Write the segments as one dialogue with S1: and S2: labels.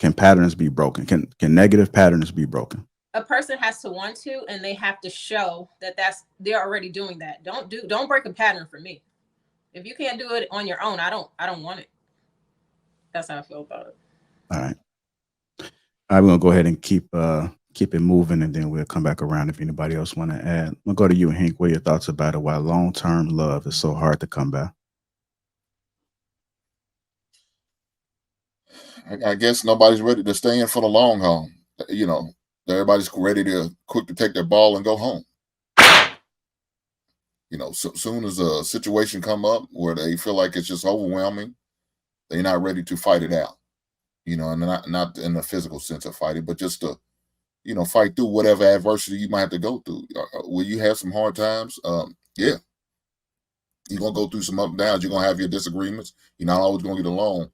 S1: can patterns be broken? Can negative patterns be broken?
S2: A person has to want to, and they have to show that they're already doing that. Don't break a pattern for me. If you can't do it on your own, I don't want it. That's how I feel about it.
S1: All right. All right, we're gonna go ahead and keep it moving, and then we'll come back around if anybody else want to add. I'm gonna go to you, Hank. What are your thoughts about it? Why long-term love is so hard to come by?
S3: I guess nobody's ready to stay in for the long haul. You know, everybody's ready to quick to take their ball and go home. You know, so soon as a situation come up where they feel like it's just overwhelming, they're not ready to fight it out. You know, and not in the physical sense of fighting, but just to fight through whatever adversity you might have to go through. Will you have some hard times? Yeah, you're gonna go through some up and downs. You're gonna have your disagreements. You're not always gonna get along.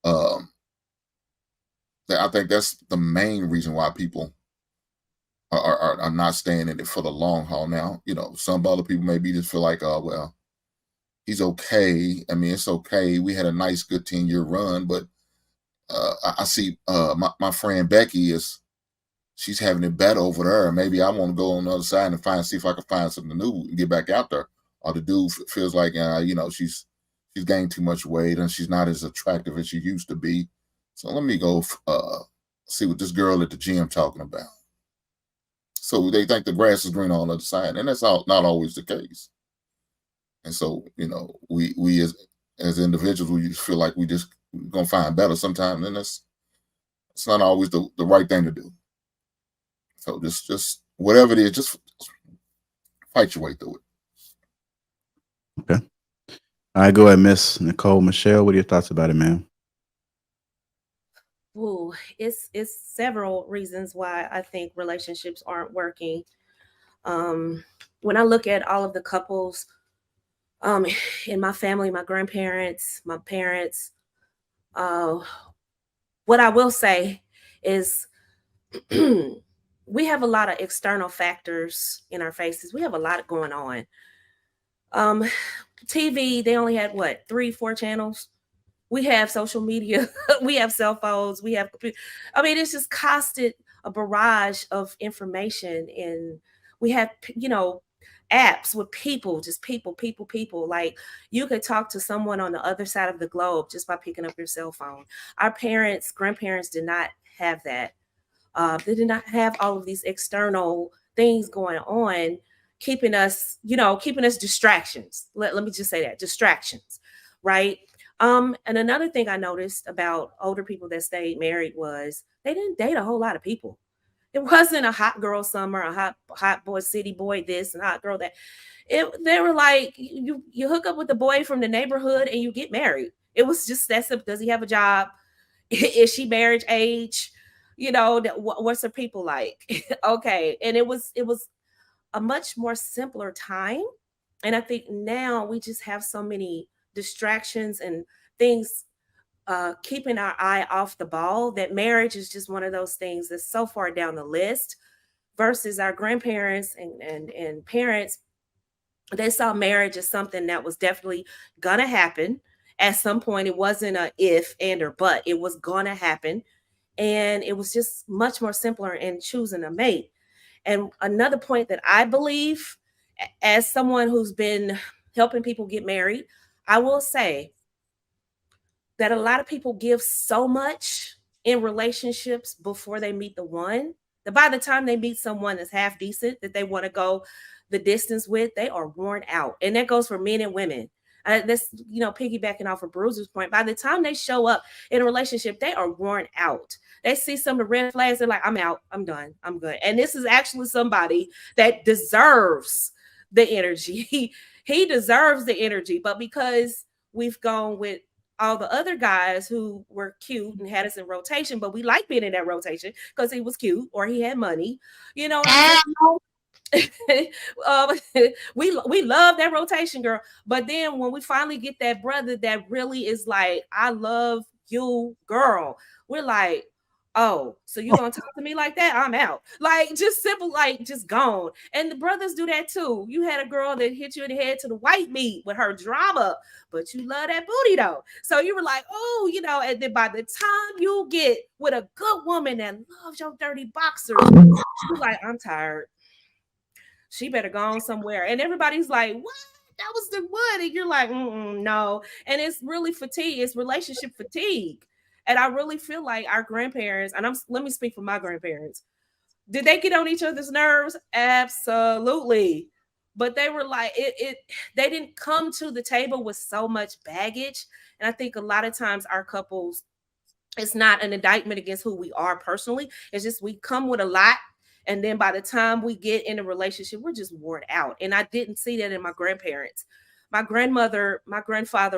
S3: Um, I think that's the main reason why people are not staying in it for the long haul. Now, some other people maybe just feel like, oh well, he's okay. I mean, it's okay. We had a nice, good 10-year run, but I see my friend Becky she's having it better over there. Maybe I want to go on the other side and see if I can find something new and get back out there. Or the dude feels like she's gained too much weight and she's not as attractive as she used to be. So let me go see what this girl at the gym talking about. So they think the grass is green on the other side, and that's not always the case. And so we as individuals, we just feel like we just gonna find better sometimes, and it's not always the right thing to do. So just whatever it is, just fight your way through it.
S1: Okay. All right, go ahead, Miss Nicole Michelle. What are your thoughts about it, man?
S4: Ooh, it's several reasons why I think relationships aren't working. When I look at all of the couples in my family, my grandparents, my parents, what I will say is we have a lot of external factors in our faces. We have a lot going on. TV, they only had what, 3-4 channels? We have social media, we have cell phones, we have, it's just constant, a barrage of information. And we have, apps with people, just people. Like you could talk to someone on the other side of the globe just by picking up your cell phone. Our parents, grandparents did not have that. They did not have all of these external things going on, keeping us distractions. Let me just say that, distractions, right? And another thing I noticed about older people that stayed married was they didn't date a whole lot of people. It wasn't a hot girl summer, a hot boy, city boy, this and hot girl that. They were like, you hook up with the boy from the neighborhood and you get married. It was just that simple. Does he have a job? Is she marriage age? What's her people like? Okay. And it was a much more simpler time. And I think now we just have so many distractions and things keeping our eye off the ball that marriage is just one of those things that's so far down the list versus our grandparents and parents. They saw marriage as something that was definitely gonna happen at some point. It wasn't a if and or but, it was gonna happen. And it was just much more simpler in choosing a mate. And another point that I believe, as someone who's been helping people get married, I will say that a lot of people give so much in relationships before they meet the one, that by the time they meet someone that's half decent, that they want to go the distance with, they are worn out. And that goes for men and women. That's, piggybacking off of Bruce's point. By the time they show up in a relationship, they are worn out. They see some of the red flags. They're like, I'm out. I'm done. I'm good. And this is actually somebody that deserves the energy. He deserves the energy. But because we've gone with all the other guys who were cute and had us in rotation, but we like being in that rotation because he was cute or he had money, you know what I'm saying? We love that rotation, girl. But then when we finally get that brother that really is like, I love you, girl, we're like, Oh, so you gonna talk to me like that? I'm out. Like, just simple, like, just gone. And the brothers do that too. You had a girl that hit you in the head to the white meat with her drama, but you love that booty though. So you were like, oh, and then by the time you get with a good woman that loves your dirty boxers, you're like, I'm tired. She better go on somewhere. And everybody's like, what? That was the one. And you're like, no. And it's really fatigue. It's relationship fatigue. And I really feel like our grandparents, and let me speak for my grandparents. Did they get on each other's nerves? Absolutely. But they were like, they didn't come to the table with so much baggage. And I think a lot of times our couples, it's not an indictment against who we are personally. It's just we come with a lot. And then by the time we get in a relationship, we're just worn out. And I didn't see that in my grandparents. My grandfather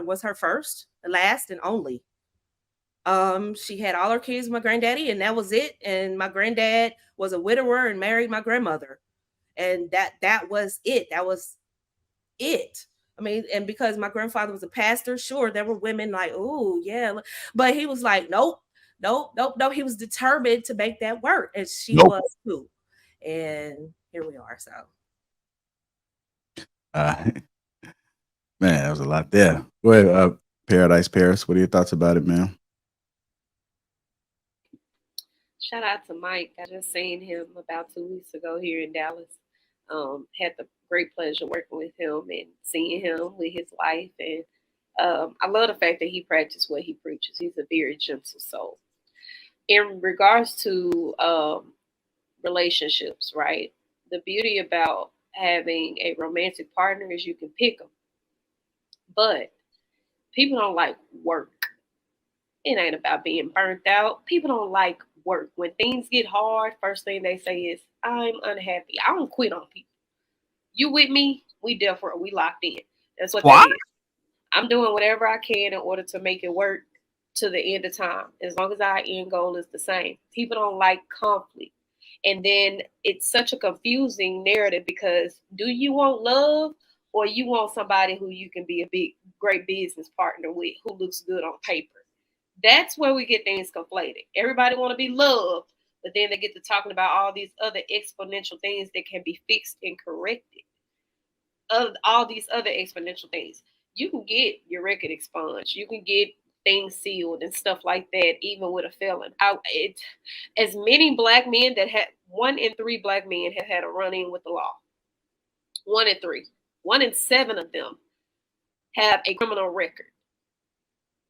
S4: was her first, last, and only. She had all her kids with my granddaddy, and that was it. And my granddad was a widower and married my grandmother. And that was it. That was it. I mean, and because my grandfather was a pastor, sure, there were women like, oh, yeah. But he was like, nope. He was determined to make that work. And she was too. And here we are. So
S1: Man, that was a lot there. Go ahead, Paradise Paris. What are your thoughts about it, man?
S5: Shout out to Mike. I just seen him about 2 weeks ago here in Dallas. Had the great pleasure working with him and seeing him with his wife. And I love the fact that he practices what he preaches. He's a very gentle soul. In regards to relationships, right? The beauty about having a romantic partner is you can pick them. But people don't like work. It ain't about being burnt out. People don't like work. When things get hard, first thing they say is, I'm unhappy. I don't quit on people. You with me? We locked in. That's what that is. I'm doing whatever I can in order to make it work to the end of time, as long as our end goal is the same. People don't like conflict. And then it's such a confusing narrative because do you want love or you want somebody who you can be a great business partner with who looks good on paper? That's where we get things conflated. Everybody want to be loved, but then they get to talking about all these other exponential things that can be fixed and corrected. All these other exponential things. You can get your record expunged. You can get things sealed and stuff like that, even with a felon. As many black men that had 1 in 3 black men have had a run-in with the law. 1 in 3. 1 in 7 of them have a criminal record.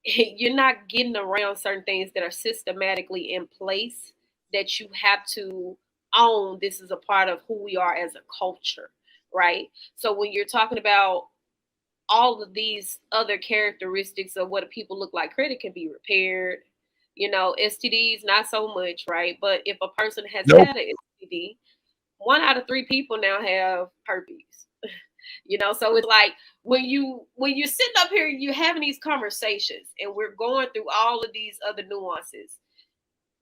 S5: You're not getting around certain things that are systematically in place that you have to own. This is a part of who we are as a culture, right? So when you're talking about all of these other characteristics of what people look like, credit can be repaired. STDs, not so much, right? But if a person has had an STD, 1 out of 3 people now have herpes. So it's like when you're sitting up here, you're having these conversations, and we're going through all of these other nuances.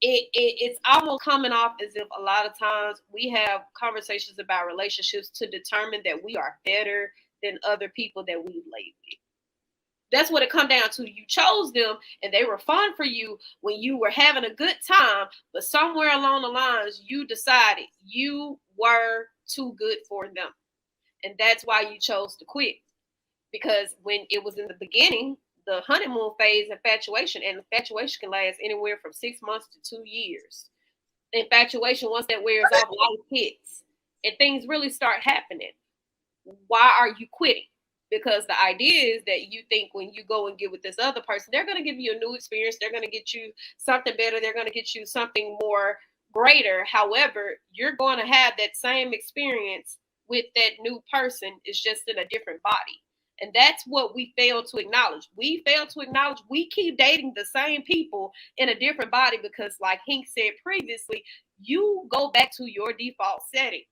S5: It's almost coming off as if a lot of times we have conversations about relationships to determine that we are better than other people that we relate with. That's what it comes down to. You chose them and they were fun for you when you were having a good time, but somewhere along the lines, you decided you were too good for them. And that's why you chose to quit. Because when it was in the beginning, the honeymoon phase, infatuation can last anywhere from 6 months to 2 years. Infatuation, once that wears off, life hits and things really start happening. Why are you quitting? Because the idea is that you think when you go and get with this other person, they're going to give you a new experience. They're going to get you something better. They're going to get you something more greater. However, you're going to have that same experience with that new person. It's just in a different body. And that's what we fail to acknowledge. We fail to acknowledge we keep dating the same people in a different body because, like Hank said previously, you go back to your default setting.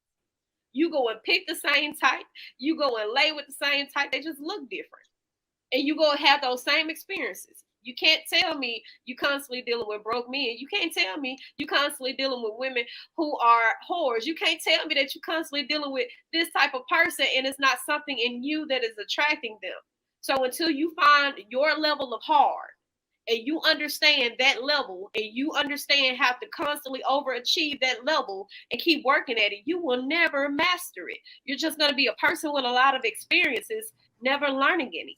S5: You go and pick the same type. You go and lay with the same type. They just look different. And you go and have those same experiences. You can't tell me you constantly dealing with broke men. You can't tell me you constantly dealing with women who are whores. You can't tell me that you constantly dealing with this type of person and it's not something in you that is attracting them. So until you find your level of hard and you understand that level, and you understand how to constantly overachieve that level and keep working at it, you will never master it. You're just going to be a person with a lot of experiences, never learning anything.